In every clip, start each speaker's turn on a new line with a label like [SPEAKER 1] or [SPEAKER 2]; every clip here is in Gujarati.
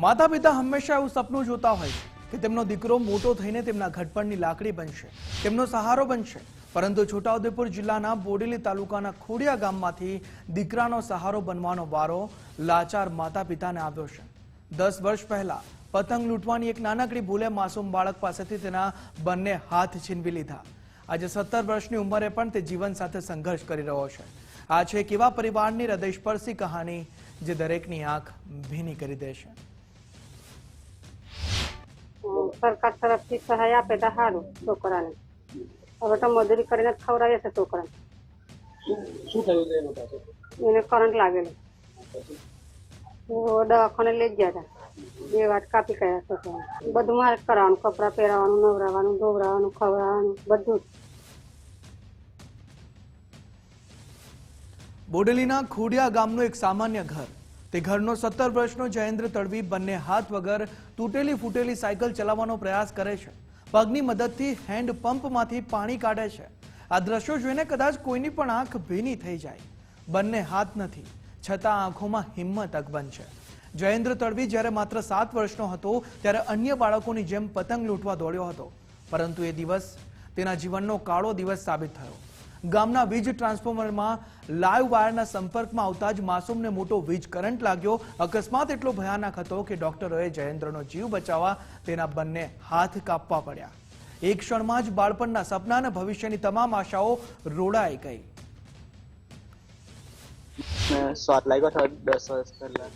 [SPEAKER 1] માતા પિતા હંમેશા એવું સપનું જોતા હોય છે કે તેમનો દીકરો મોટો થઈને તેમના ઘડપણની લાકડી બનશે, તેમનો સહારો બનશે. પરંતુ છોટાઉદેપુર જિલ્લાના બોડેલી તાલુકાના ખોડિયા ગામમાંથી દીકરાનો સહારો બનવાનો વારો લાચાર માતા પિતાને આવ્યો છે. 10 વર્ષ પહેલા પતંગ લૂંટવાની એક નાનકડી ભૂલે માસૂમ બાળક પાસેથી તેના બંને હાથ છીનવી લીધા. આજે 17 વર્ષની ઉંમરે પણ તે જીવન સાથે સંઘર્ષ કરી રહ્યો છે. આ છે એક એવા પરિવારની હૃદયસ્પર્શી કહાની જે દરેકની આંખ ભીની કરી દેશે.
[SPEAKER 2] સરકાર તરફથી સહાય આપે તો સારું છોકરાને. હવે તો મજૂરી કરીને ખવડાવીએ છે છોકરાને.
[SPEAKER 3] શું થયું
[SPEAKER 2] એને કરંટ લાગેલો. દવાખાને લઈ ગયા હતા. 2 વાટ કાપી ગયા છોકરાને. બધું મારે કરાવવાનું, કપડાં પહેરાવાનું, નવરાવાનું, ધોવરાવાનું, ખવડાવવાનું બધું.
[SPEAKER 1] બોડેલીના ખોડિયા ગામનું એક સામાન્ય ઘર. તે ઘરનો 17 વર્ષનો જયેન્દ્ર તડવી બંને હાથ વગર તૂટેલી ફૂટેલી સાયકલ ચલાવવાનો પ્રયાસ કરે છે. પગની મદદથી હેન્ડ પંપમાંથી પાણી કાઢે છે. આ દ્રશ્યો જોઈને કદાચ કોઈની પણ આંખ ભીની થઈ જાય. બંને હાથ નથી, છતાં આંખોમાં હિંમત અકબંધ છે. જયેન્દ્ર તડવી જ્યારે માત્ર 7 વર્ષનો હતો ત્યારે અન્ય બાળકોની જેમ પતંગ લૂંટવા દોડ્યો હતો. પરંતુ એ દિવસ તેના જીવનનો કાળો દિવસ સાબિત થયો. ગામના વીજ ટ્રાન્સફોર્મરમાં લાઈવ વાયરના સંપર્કમાં આવતા જ માસૂમને મોટો વીજ કરંટ લાગ્યો. અકસ્માત એટલો ભયાનક હતો કે ડોક્ટરોએ જયેન્દ્રનો જીવ બચાવવા તેના બંને હાથ કાપવા પડ્યા. એક ક્ષણમાં જ બાળપણના સપના અને ભવિષ્યની તમામ આશાઓ રોડાઈ ગઈ.
[SPEAKER 4] શોર્ટ લાગ્યો હતો 10 વર્ષ પહેલા.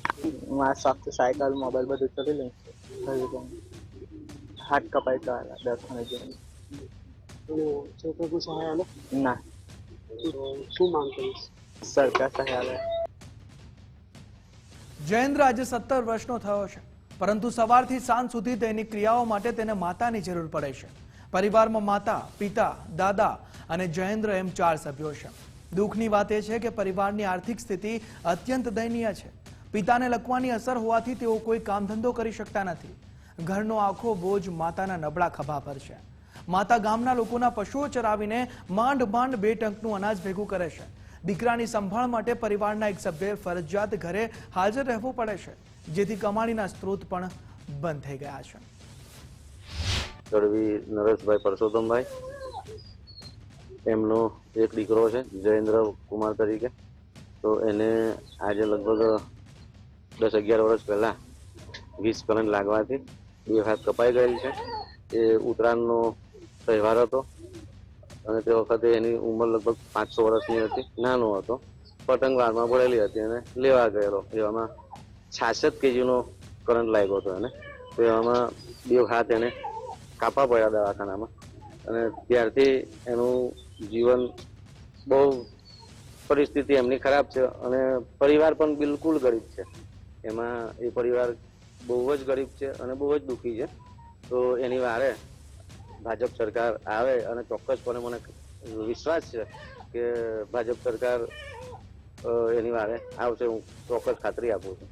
[SPEAKER 4] મારા શોખ સાયકલ, મોબાઈલ બધું ચલી લઉં. હાથ કપાઈ ગયા દવાખાને જઈને.
[SPEAKER 3] છોકરો સહાય આલો
[SPEAKER 4] ના,
[SPEAKER 3] શું માંગ કરીશ?
[SPEAKER 4] સરકાર સહાય આલે.
[SPEAKER 1] જયેન્દ્ર આજે 17 વર્ષનો થયો છે, પરંતુ સવારથી સાંજ સુધી તેની ક્રિયાઓ માટે તેને માતાની જરૂર પડે છે. પરિવારમાં માતા, પિતા, દાદા અને જયેન્દ્ર એમ 4 સભ્યો છે. દુઃખની વાત એ છે કે પરિવારની આર્થિક સ્થિતિ અત્યંત દયનીય છે. પિતાને લકવાની અસર હોવાથી તેઓ કોઈ કામ ધંધો કરી શકતા નથી. ઘરનો આખો બોજ માતાના નબળા ખભા પર છે. માતા ગામના લોકોના પશુઓ ચરાવીને માંડ 2 ટંકનું અનાજ ભેગું કરે છે. દીકરાની સંભાળ માટે પરિવારના એક સભ્યએ ફરજિયાત ઘરે હાજર રહેવું પડે છે, જેથી કમાણીના સ્ત્રોત પણ બંધ થઈ ગયા છે.
[SPEAKER 5] તડવી નરેશભાઈ પરસોત્તમભાઈ, એમનો એક દીકરો છે જયેન્દ્ર કુમાર તરીકે. તો એને આજે લગભગ 10-11 વર્ષ પહેલા વીજ કરંટ લાગવાથી 2 હાથ કપાઈ ગયેલ છે. એ ઉત્તરાયણનો તહેવાર હતો અને તે વખતે એની ઉંમર લગભગ 500 વર્ષની હતી. નાનો હતો, પતંગ વારમાં પડેલી હતી અને લેવા ગયેલો. એવામાં 66 kgનો કરંટ લાગ્યો હતો એને. તો એવામાં 2 હાથ એને કાપવા પડ્યા દવાખાનામાં. અને ત્યારથી એનું જીવન બહુ પરિસ્થિતિ એમની ખરાબ છે અને પરિવાર પણ બિલકુલ ગરીબ છે. એમાં એ પરિવાર બહુ જ ગરીબ છે અને બહુ જ દુઃખી છે. તો એની વારે ભાજપ સરકાર આવે અને ચોક્કસપણે મને વિશ્વાસ છે કે ભાજપ સરકાર એની વારે આવશે. હું ચોક્કસ ખાતરી આપું છું.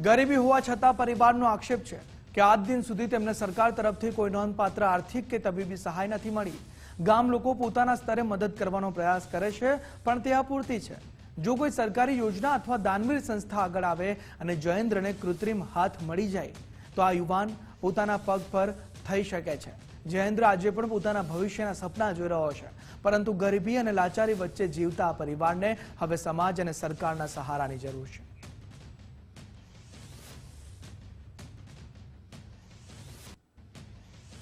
[SPEAKER 1] ગરીબી હોવા છતાં પરિવારનો આક્ષેપ છે કે આજ દિન સુધી તેમને સરકાર તરફથી કોઈ નોંધપાત્ર આર્થિક કે તબીબી સહાય નથી મળી. ગામ લોકો પોતાના સ્તરે મદદ કરવાનો પ્રયાસ કરે છે, પણ તે અપૂરતી છે. જો કોઈ સરકારી યોજના અથવા દાનવીર સંસ્થા આગળ આવે અને જયેન્દ્રને કૃત્રિમ હાથ મળી જાય તો આ યુવાન પોતાના પગ પર થઈ શકે છે. જયેન્દ્ર આજે પણ પોતાના ભવિષ્યના સપના જોઈ રહ્યો છે, પરંતુ ગરીબી અને લાચારી વચ્ચે જીવતા પરિવારને હવે સમાજ અને સરકારના સહારાની જરૂર છે.